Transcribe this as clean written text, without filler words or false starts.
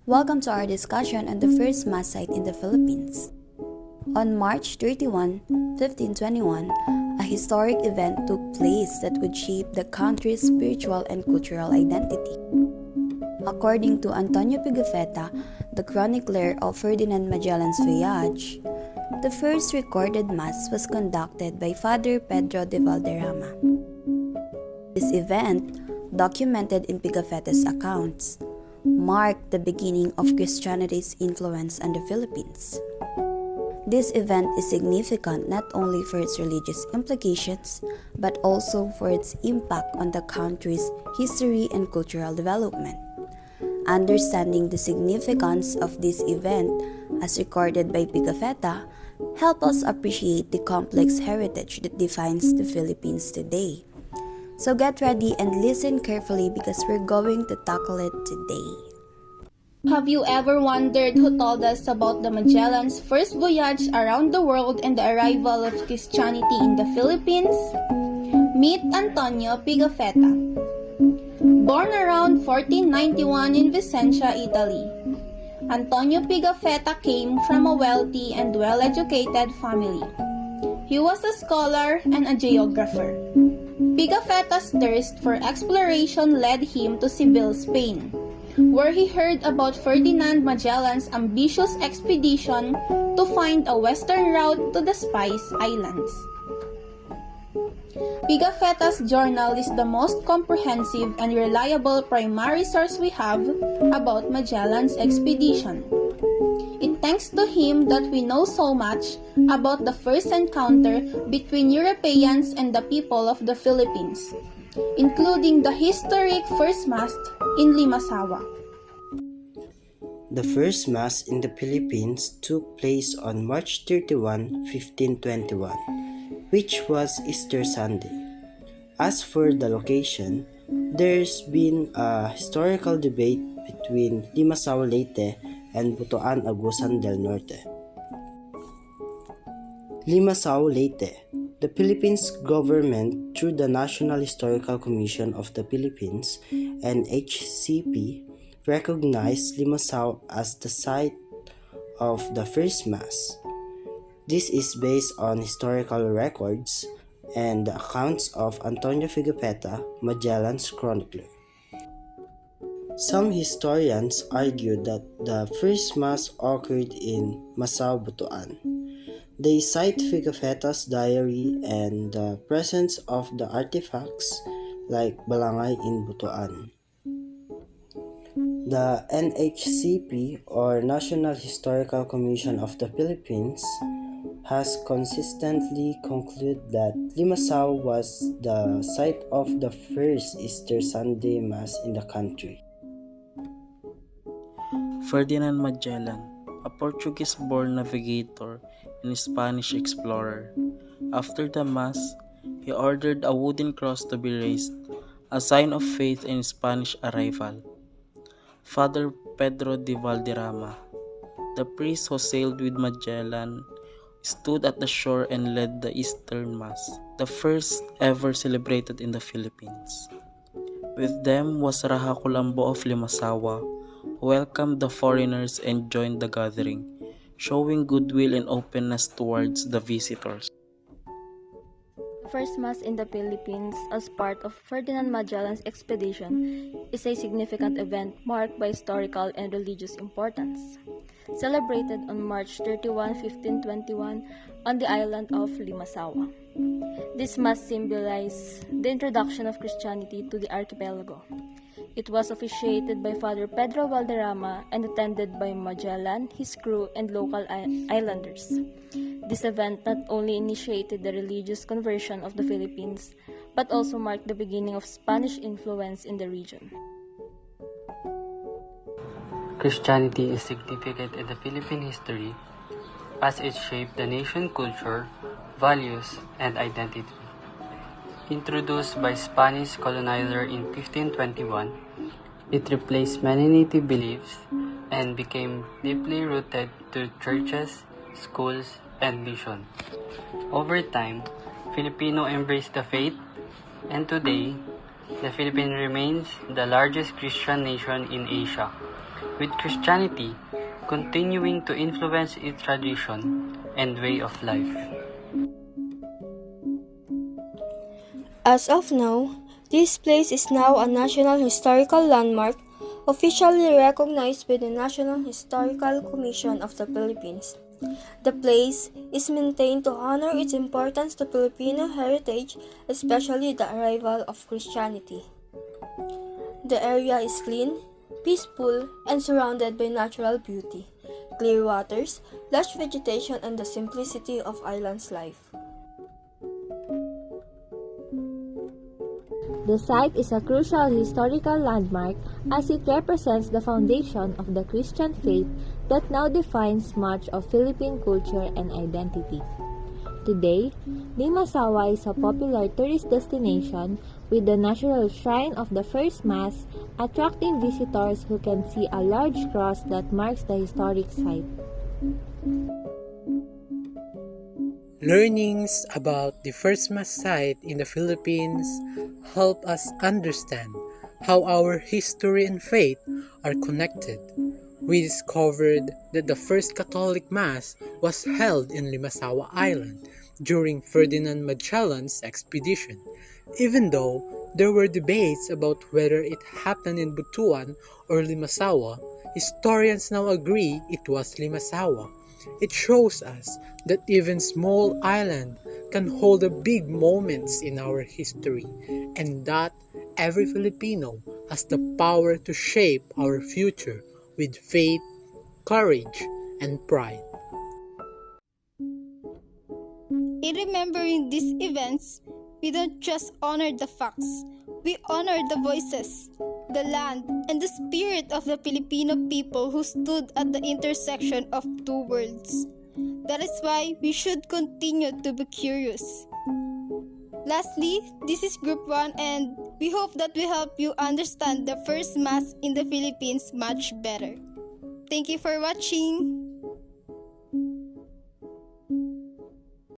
Welcome to our discussion on the first Mass site in the Philippines. On March 31, 1521, a historic event took place that would shape the country's spiritual and cultural identity. According to Antonio Pigafetta, the chronicler of Ferdinand Magellan's voyage, the first recorded Mass was conducted by Father Pedro de Valderrama. This event, documented in Pigafetta's accounts, marked the beginning of Christianity's influence on the Philippines. This event is significant not only for its religious implications, but also for its impact on the country's history and cultural development. Understanding the significance of this event, as recorded by Pigafetta, help us appreciate the complex heritage that defines the Philippines today. So get ready and listen carefully because we're going to tackle it today. Have you ever wondered who told us about the Magellan's first voyage around the world and the arrival of Christianity in the Philippines? Meet Antonio Pigafetta. Born around 1491 in Vicenza, Italy, Antonio Pigafetta came from a wealthy and well-educated family. He was a scholar and a geographer. Pigafetta's thirst for exploration led him to Seville, Spain, where he heard about Ferdinand Magellan's ambitious expedition to find a western route to the Spice Islands. Pigafetta's journal is the most comprehensive and reliable primary source we have about Magellan's expedition. It's thanks to him that we know so much about the first encounter between Europeans and the people of the Philippines, including the historic first Mass in Limasawa. The first Mass in the Philippines took place on March 31, 1521, which was Easter Sunday. As for the location, there's been a historical debate between Limasawa Leyte and Butuan Agusan del Norte. Limasawa Leyte. The Philippines government, through the National Historical Commission of the Philippines and HCP, recognized Limasaw as the site of the first Mass. This is based on historical records and the accounts of Antonio Pigafetta, Magellan's chronicler. Some historians argue that the first Mass occurred in Masao, Butuan. They cite Pigafetta's diary and the presence of the artifacts like balangay in Butuan. The NHCP, or National Historical Commission of the Philippines, has consistently concluded that Limasaw was the site of the first Easter Sunday Mass in the country. Ferdinand Magellan, a Portuguese-born navigator and Spanish explorer. After the Mass, he ordered a wooden cross to be raised, a sign of faith in Spanish arrival. Father Pedro de Valderrama, the priest who sailed with Magellan, stood at the shore and led the Eastern Mass, the first ever celebrated in the Philippines. With them was Raja Colombo of Limasawa, who welcomed the foreigners and joined the gathering, showing goodwill and openness towards the visitors. The first Mass in the Philippines as part of Ferdinand Magellan's expedition is a significant event marked by historical and religious importance. Celebrated on March 31, 1521 on the island of Limasawa. This Mass symbolized the introduction of Christianity to the archipelago. It was officiated by Father Pedro Valderrama and attended by Magellan, his crew, and local islanders. This event not only initiated the religious conversion of the Philippines, but also marked the beginning of Spanish influence in the region. Christianity is significant in the Philippine history as it shaped the nation's culture, values, and identity. Introduced by Spanish colonizer in 1521, it replaced many native beliefs and became deeply rooted to churches, schools, and mission. Over time, Filipino embraced the faith, and today, the Philippines remains the largest Christian nation in Asia, with Christianity continuing to influence its tradition and way of life. As of now, this place is now a National Historical Landmark, officially recognized by the National Historical Commission of the Philippines. The place is maintained to honor its importance to Filipino heritage, especially the arrival of Christianity. The area is clean, peaceful, and surrounded by natural beauty, clear waters, lush vegetation, and the simplicity of island's life. The site is a crucial historical landmark as it represents the foundation of the Christian faith that now defines much of Philippine culture and identity. Today, Limasawa is a popular tourist destination with the natural shrine of the First Mass attracting visitors who can see a large cross that marks the historic site. Learnings about the First Mass site in the Philippines help us understand how our history and faith are connected. We discovered that the first Catholic Mass was held in Limasawa Island during Ferdinand Magellan's expedition, even though there were debates about whether it happened in Butuan or Limasawa. Historians now agree it was Limasawa. It shows us that even small islands can hold a big moments in our history, and that every Filipino has the power to shape our future with faith, courage, and pride. In remembering these events, we don't just honor the facts, we honor the voices, the land, and the spirit of the Filipino people who stood at the intersection of two worlds. That is why we should continue to be curious. Lastly, this is Group 1 and we hope that we help you understand the First Mass in the Philippines much better. Thank you for watching!